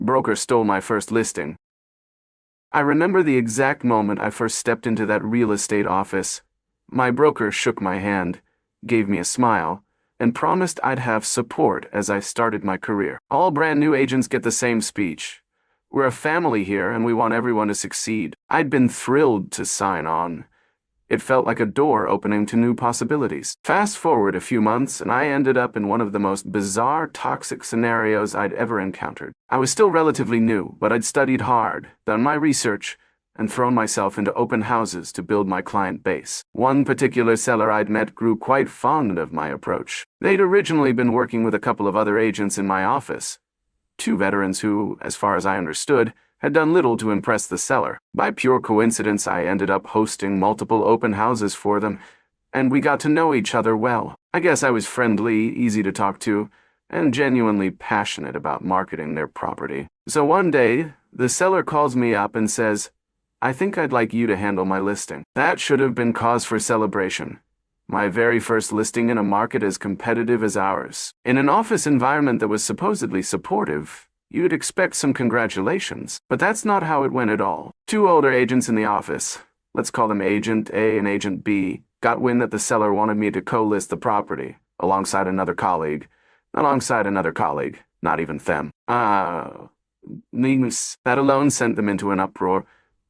Broker stole my first listing. I remember the exact moment I first stepped into that real estate office. My broker shook my hand, gave me a smile, and promised I'd have support as I started my career. All brand new agents get the same speech. We're a family here and we want everyone to succeed. I'd been thrilled to sign on. It felt like a door opening to new possibilities. Fast forward a few months, and I ended up in one of the most bizarre, toxic scenarios I'd ever encountered. I was still relatively new, but I'd studied hard, done my research, and thrown myself into open houses to build my client base. One particular seller I'd met grew quite fond of my approach. They'd originally been working with a couple of other agents in my office, two veterans who, as far as I understood, had done little to impress the seller. By pure coincidence, I ended up hosting multiple open houses for them, and we got to know each other well. I guess I was friendly, easy to talk to, and genuinely passionate about marketing their property. So one day, the seller calls me up and says, "I think I'd like you to handle my listing." That should have been cause for celebration. My very first listing in a market as competitive as ours. In an office environment that was supposedly supportive, you'd expect some congratulations, but that's not how it went at all. Two older agents in the office, let's call them Agent A and Agent B, got wind that the seller wanted me to co-list the property alongside another colleague, not even them. That alone sent them into an uproar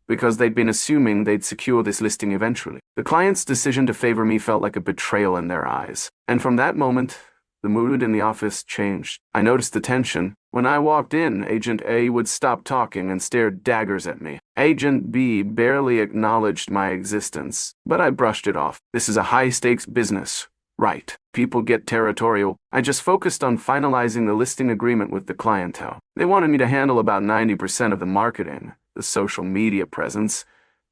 because they'd been assuming they'd secure this listing eventually. The client's decision to favor me felt like a betrayal in their eyes, and from that moment, the mood in the office changed. I noticed the tension. When I walked in, Agent A would stop talking and stare daggers at me. Agent B barely acknowledged my existence, but I brushed it off. This is a high-stakes business. Right. People get territorial. I just focused on finalizing the listing agreement with the clientele. They wanted me to handle about 90% of the marketing, the social media presence,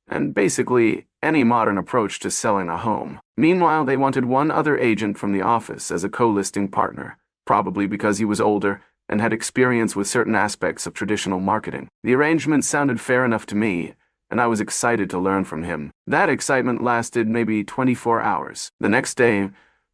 and basically any modern approach to selling a home. Meanwhile, they wanted one other agent from the office as a co-listing partner, probably because he was older and had experience with certain aspects of traditional marketing. The arrangement sounded fair enough to me, and I was excited to learn from him. That excitement lasted maybe 24 hours. The next day,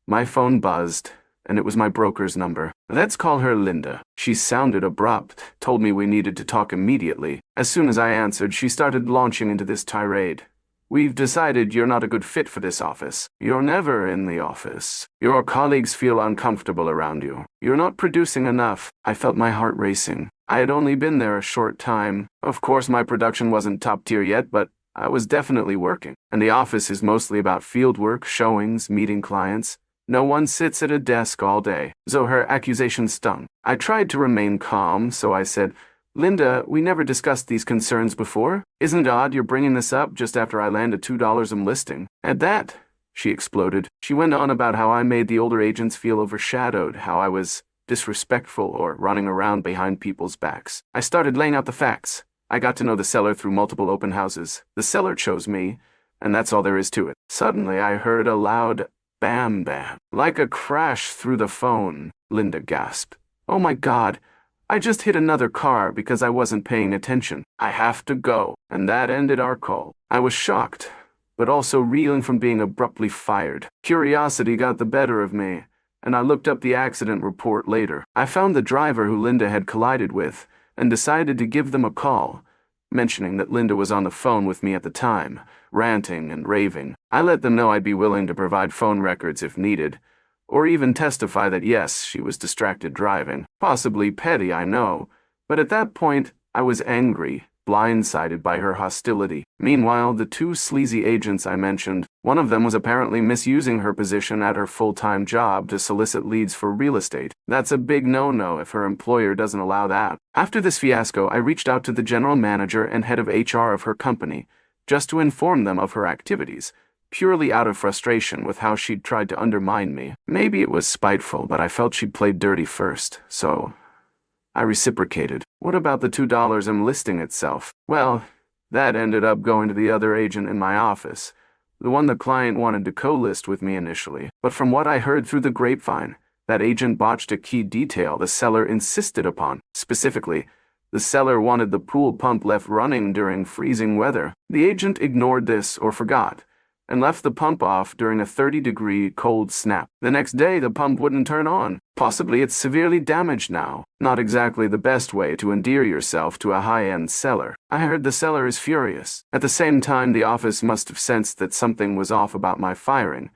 my phone buzzed, and it was my broker's number. Let's call her Linda. She sounded abrupt, told me we needed to talk immediately. As soon as I answered, she started launching into this tirade. "We've decided you're not a good fit for this office. You're never in the office. Your colleagues feel uncomfortable around you. You're not producing enough." I felt my heart racing. I had only been there a short time. Of course, my production wasn't top tier yet, but I was definitely working. And the office is mostly about field work, showings, meeting clients. No one sits at a desk all day. So her accusation stung. I tried to remain calm, so I said, "Linda, we never discussed these concerns before. Isn't it odd you're bringing this up just after I landed $2 a listing?" At that, she exploded. She went on about how I made the older agents feel overshadowed, how I was disrespectful or running around behind people's backs. I started laying out the facts. I got to know the seller through multiple open houses. The seller chose me, and that's all there is to it. Suddenly, I heard a loud bam bam. Like a crash through the phone, Linda gasped. "Oh my God, I just hit another car because I wasn't paying attention. I have to go." And that ended our call. I was shocked, but also reeling from being abruptly fired. Curiosity got the better of me, and I looked up the accident report later. I found the driver who Linda had collided with and decided to give them a call, mentioning that Linda was on the phone with me at the time, ranting and raving. I let them know I'd be willing to provide phone records if needed, or even testify that yes, she was distracted driving. Possibly petty, I know, but at that point, I was angry, blindsided by her hostility. Meanwhile, the two sleazy agents I mentioned, one of them was apparently misusing her position at her full-time job to solicit leads for real estate. That's a big no-no if her employer doesn't allow that. After this fiasco, I reached out to the general manager and head of HR of her company, just to inform them of her activities, purely out of frustration with how she'd tried to undermine me. Maybe it was spiteful, but I felt she'd played dirty first, so I reciprocated. What about the $2 in listing itself? Well, that ended up going to the other agent in my office, the one the client wanted to co-list with me initially. But from what I heard through the grapevine, that agent botched a key detail the seller insisted upon. Specifically, the seller wanted the pool pump left running during freezing weather. The agent ignored this or forgot, and left the pump off during a 30-degree cold snap. The next day, the pump wouldn't turn on. Possibly it's severely damaged now. Not exactly the best way to endear yourself to a high-end seller. I heard the seller is furious. At the same time, the office must have sensed that something was off about my firing,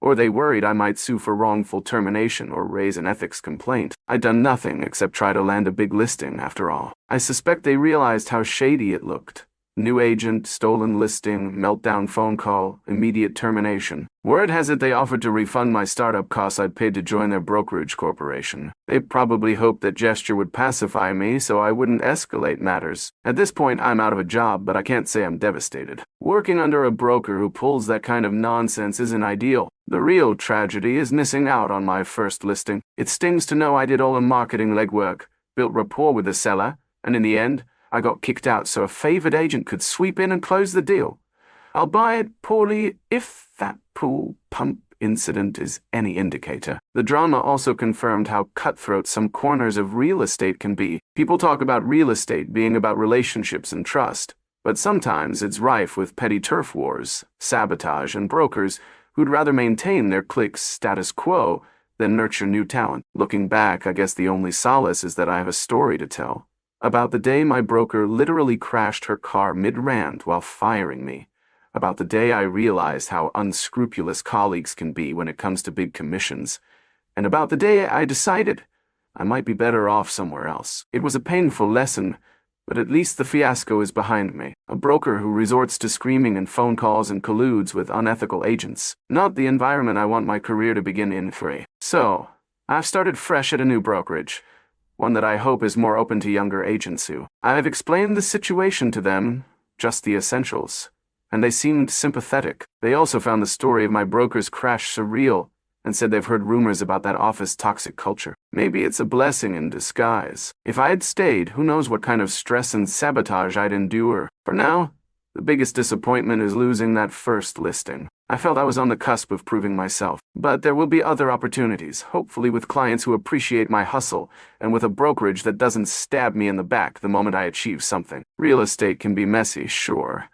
or they worried I might sue for wrongful termination or raise an ethics complaint. I'd done nothing except try to land a big listing, after all. I suspect they realized how shady it looked. New agent, stolen listing, meltdown phone call, immediate termination. Word has it they offered to refund my startup costs I'd paid to join their brokerage corporation. They probably hoped that gesture would pacify me so I wouldn't escalate matters. At this point, I'm out of a job, but I can't say I'm devastated. Working under a broker who pulls that kind of nonsense isn't ideal. The real tragedy is missing out on my first listing. It stings to know I did all the marketing legwork, built rapport with the seller, and in the end, I got kicked out so a favored agent could sweep in and close the deal. I'll buy it poorly if that pool pump incident is any indicator. The drama also confirmed how cutthroat some corners of real estate can be. People talk about real estate being about relationships and trust, but sometimes it's rife with petty turf wars, sabotage, and brokers who'd rather maintain their clique's status quo than nurture new talent. Looking back, I guess the only solace is that I have a story to tell. About the day my broker literally crashed her car mid-rant while firing me. About the day I realized how unscrupulous colleagues can be when it comes to big commissions. And about the day I decided I might be better off somewhere else. It was a painful lesson, but at least the fiasco is behind me. A broker who resorts to screaming and phone calls and colludes with unethical agents. Not the environment I want my career to begin in free. So, I've started fresh at a new brokerage. One that I hope is more open to younger agents who. I've explained the situation to them, just the essentials, and they seemed sympathetic. They also found the story of my broker's crash surreal and said they've heard rumors about that office toxic culture. Maybe it's a blessing in disguise. If I had stayed, who knows what kind of stress and sabotage I'd endure. For now, the biggest disappointment is losing that first listing. I felt I was on the cusp of proving myself, but there will be other opportunities, hopefully with clients who appreciate my hustle and with a brokerage that doesn't stab me in the back the moment I achieve something. Real estate can be messy, sure,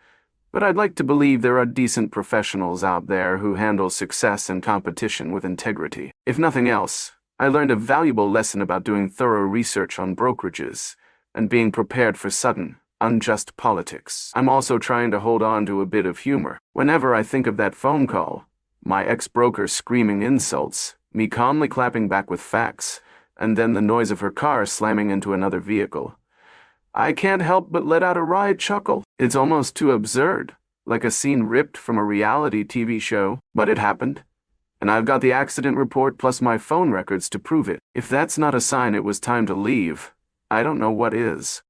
but I'd like to believe there are decent professionals out there who handle success and competition with integrity. If nothing else, I learned a valuable lesson about doing thorough research on brokerages and being prepared for sudden, unjust politics. I'm also trying to hold on to a bit of humor. Whenever I think of that phone call, my ex-broker screaming insults, me calmly clapping back with facts, and then the noise of her car slamming into another vehicle, I can't help but let out a wry chuckle. It's almost too absurd, like a scene ripped from a reality TV show, but it happened. And I've got the accident report plus my phone records to prove it. If that's not a sign it was time to leave, I don't know what is.